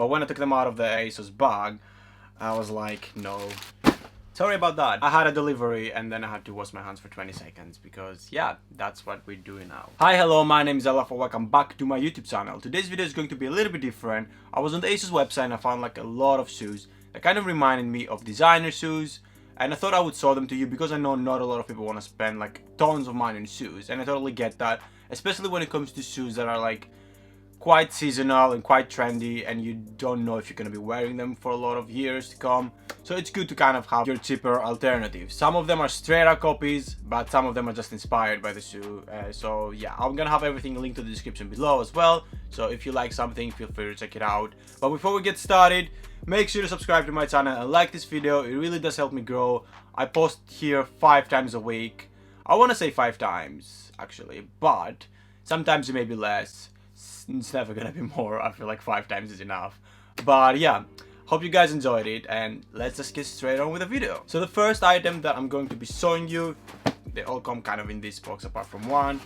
but when I took them out of the Asos bag, I was like, no. Sorry about that. I had a delivery and then I had to wash my hands for 20 seconds because yeah, that's what we're doing now. Hi, hello, my name is Elefv. Welcome back to my YouTube channel. Today's video is going to be a little bit different. I was on the Asos website and I found like a lot of shoes that kind of reminded me of designer shoes. And I thought I would show them to you because I know not a lot of people want to spend like tons of money on shoes. And I totally get that, especially when it comes to shoes that are like quite seasonal and quite trendy and you don't know if you're going to be wearing them for a lot of years to come. So it's good to kind of have your cheaper alternatives. Some of them are straight up copies, but some of them are just inspired by the shoe. So yeah, I'm gonna have everything linked to the description below as well. So if you like something, feel free to check it out. But before we get started, make sure to subscribe to my channel and like this video. It really does help me grow. I post here 5 times a week. I want to say 5 times actually, but sometimes it may be less. It's never gonna be more. I feel like 5 times is enough. But yeah, hope you guys enjoyed it and let's just get straight on with the video. So the first item that I'm going to be showing you, they all come kind of in this box apart from one.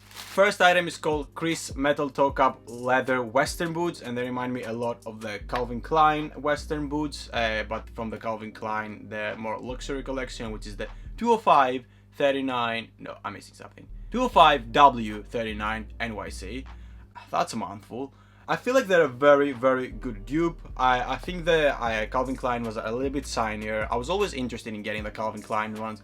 First item is called Chris Metal Toe Cap Leather Western Boots, and they remind me a lot of the Calvin Klein Western Boots, but from the Calvin Klein, the more luxury collection, which is the 205-39, no, I'm missing something. 205W39 NYC. That's a mouthful. I feel like they're a very, very good dupe. I think the Calvin Klein was a little bit shinier. I was always interested in getting the Calvin Klein ones,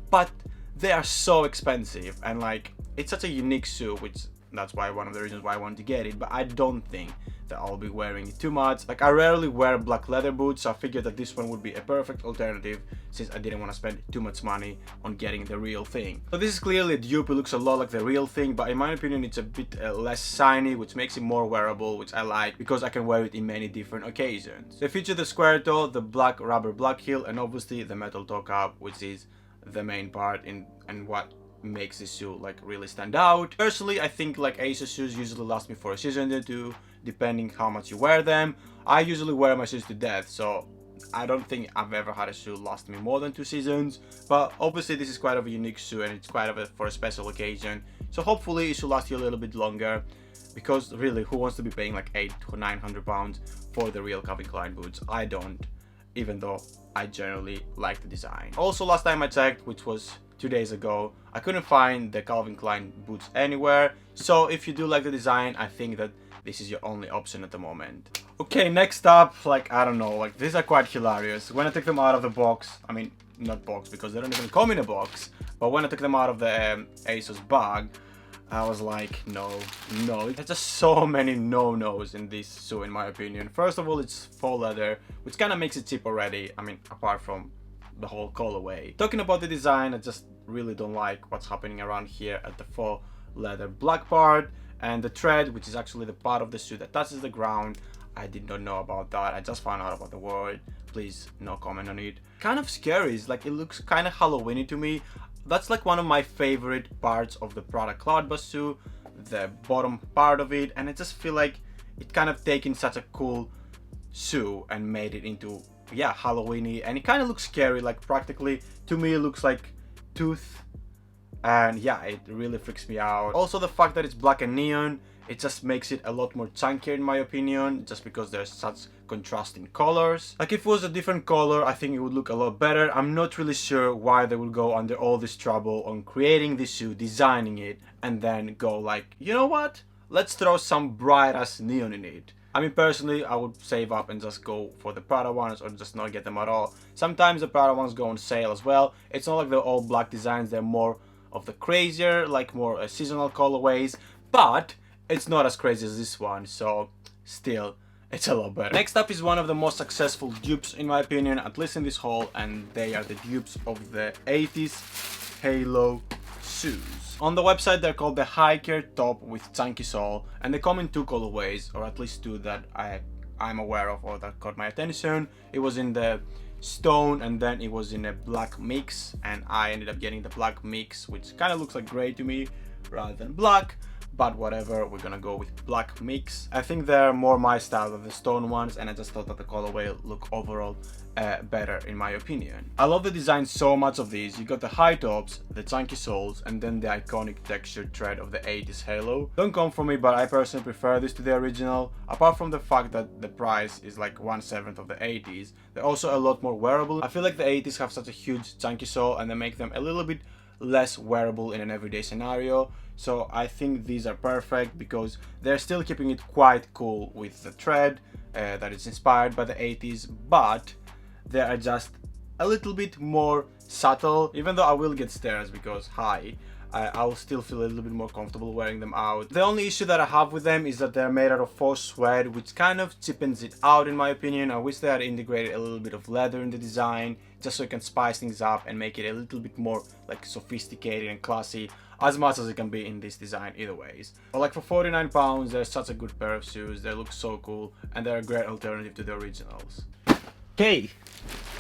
but they are so expensive and like it's such a unique shoe, which that's why one of the reasons why I wanted to get it. But I don't think that I'll be wearing it too much. Like I rarely wear black leather boots, so I figured that this one would be a perfect alternative since I didn't want to spend too much money on getting the real thing. So this is clearly a dupe. It looks a lot like the real thing, but in my opinion it's a bit less shiny, which makes it more wearable, which I like because I can wear it in many different occasions. They feature the square toe, the black rubber black heel, and obviously the metal toe cap, which is the main part and what makes this shoe like really stand out. Personally, I think like Asos shoes usually last me for a season or two, depending how much you wear them. I usually wear my shoes to death, so I don't think I've ever had a shoe last me more than 2 seasons. But obviously this is quite of a unique shoe and it's quite of a for a special occasion, so hopefully it should last you a little bit longer, because really, who wants to be paying like 800 to 900 pounds for the real Calvin Klein boots? I don't, even though I generally like the design. Also, last time I checked, which was 2 days ago, I couldn't find the Calvin Klein boots anywhere. So if you do like the design, I think that this is your only option at the moment. Okay, next up, like I don't know, like these are quite hilarious. When I took them out of the box, I mean not box because they don't even come in a box, but when I took them out of the Asos bag, I was like, no. There's just so many no-nos in this shoe in my opinion. First of all, it's faux leather, which kind of makes it cheap already. I mean, apart from the whole colorway. Talking about the design, I just really don't like what's happening around here at the faux leather black part, and the tread, which is actually the part of the shoe that touches the ground. I did not know about that. I just found out about the word. Please, no comment on it. Kind of scary. It's like it looks kind of Halloweeny to me. That's like one of my favorite parts of the Prada Cloudburst shoe, the bottom part of it, and I just feel like it kind of taken such a cool shoe and made it into, yeah, Halloweeny, and it kind of looks scary. Like practically to me it looks like tooth, and yeah, it really freaks me out. Also the fact that it's black and neon, it just makes it a lot more chunkier in my opinion, just because there's such contrasting colors. Like if it was a different color, I think it would look a lot better. I'm not really sure why they would go under all this trouble on creating this shoe, designing it, and then go like, you know what, let's throw some bright ass neon in it. I mean, personally, I would save up and just go for the Prada ones or just not get them at all. Sometimes the Prada ones go on sale as well. It's not like they're all black designs, they're more of the crazier, like more seasonal colorways, but it's not as crazy as this one, so still, it's a lot better. Next up is one of the most successful dupes in my opinion, at least in this haul, and they are the dupes of the 80s Halo shoes. On the website they're called the hiker top with chunky sole, and they come in 2 colorways, or at least 2 that I'm aware of or that caught my attention. It was in the stone and then it was in a black mix, and I ended up getting the black mix, which kind of looks like gray to me rather than black. but whatever, we're gonna go with black mix. I think they're more my style than the stone ones, and I just thought that the colorway look overall better in my opinion. I love the design so much of these. You got the high tops, the chunky soles, and then the iconic textured tread of the 80s halo. Don't come for me, but I personally prefer this to the original. Apart from the fact that the price is like 1/7 of the 80s, they're also a lot more wearable. I feel like the 80s have such a huge chunky sole and they make them a little bit less wearable in an everyday scenario. So I think these are perfect because they're still keeping it quite cool with the tread that is inspired by the 80s, but they are just a little bit more subtle. Even though I will get stares because I will still feel a little bit more comfortable wearing them out. The only issue that I have with them is that they're made out of faux suede, which kind of cheapens it out in my opinion. I wish they had integrated a little bit of leather in the design, just so you can spice things up and make it a little bit more like sophisticated and classy, as much as it can be in this design either ways. But like for £49, they're such a good pair of shoes. They look so cool and they're a great alternative to the originals. Okay,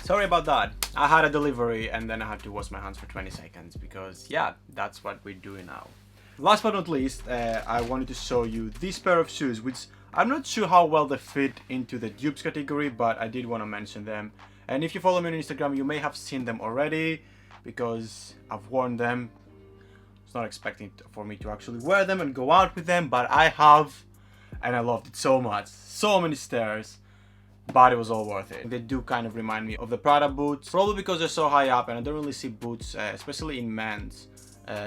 sorry about that. I had a delivery and then I had to wash my hands for 20 seconds because yeah, that's what we're doing now. Last but not least, I wanted to show you this pair of shoes, which I'm not sure how well they fit into the dupes category, but I did want to mention them. And if you follow me on Instagram, you may have seen them already because I've worn them. I was not expecting for me to actually wear them and go out with them, but I have, and I loved it so much. So many stairs. But it was all worth it. They do kind of remind me of the Prada boots, probably because they're so high up and I don't really see boots, especially in men's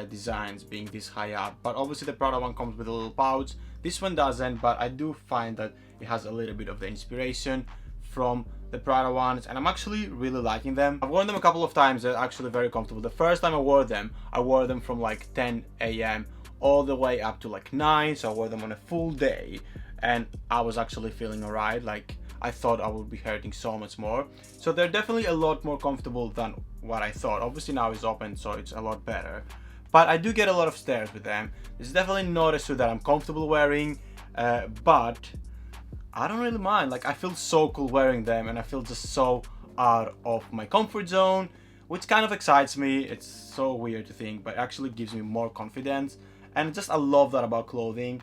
designs, being this high up. But obviously the Prada one comes with a little pouch. This one doesn't, but I do find that it has a little bit of the inspiration from the Prada ones, and I'm actually really liking them. I've worn them a couple of times. They're actually very comfortable. The first time I wore them from like 10 a.m. all the way up to like 9, so I wore them on a full day and I was actually feeling alright. Like, I thought I would be hurting so much more. So they're definitely a lot more comfortable than what I thought. Obviously now it's open, so it's a lot better. But I do get a lot of stares with them. It's definitely not a suit that I'm comfortable wearing, but I don't really mind. Like, I feel so cool wearing them and I feel just so out of my comfort zone, which kind of excites me. It's so weird to think, but it actually gives me more confidence. And just I love that about clothing.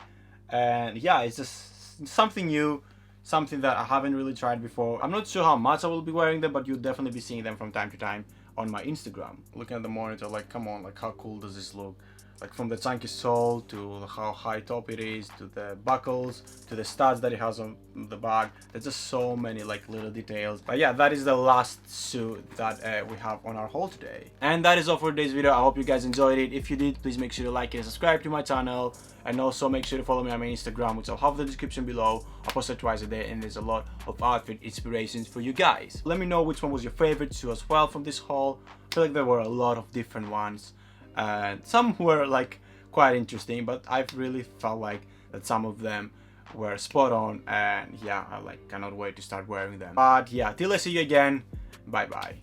And yeah, it's just something new. Something that I haven't really tried before. I'm not sure how much I will be wearing them, but you'll definitely be seeing them from time to time on my Instagram. Looking at the monitor, like, come on, like, how cool does this look? Like, from the chunky sole to how high top it is, to the buckles, to the studs that it has on the bag. There's just so many like little details. But yeah, that is the last suit that we have on our haul today. And that is all for today's video. I hope you guys enjoyed it. If you did, please make sure to like and subscribe to my channel. And also make sure to follow me on my Instagram, which I'll have in the description below. I post it twice a day and there's a lot of outfit inspirations for you guys. Let me know which one was your favorite shoe as well from this haul. I feel like there were a lot of different ones. And some were like quite interesting, but I've really felt like that some of them were spot on, and yeah, I like cannot wait to start wearing them. But yeah, till I see you again, bye bye.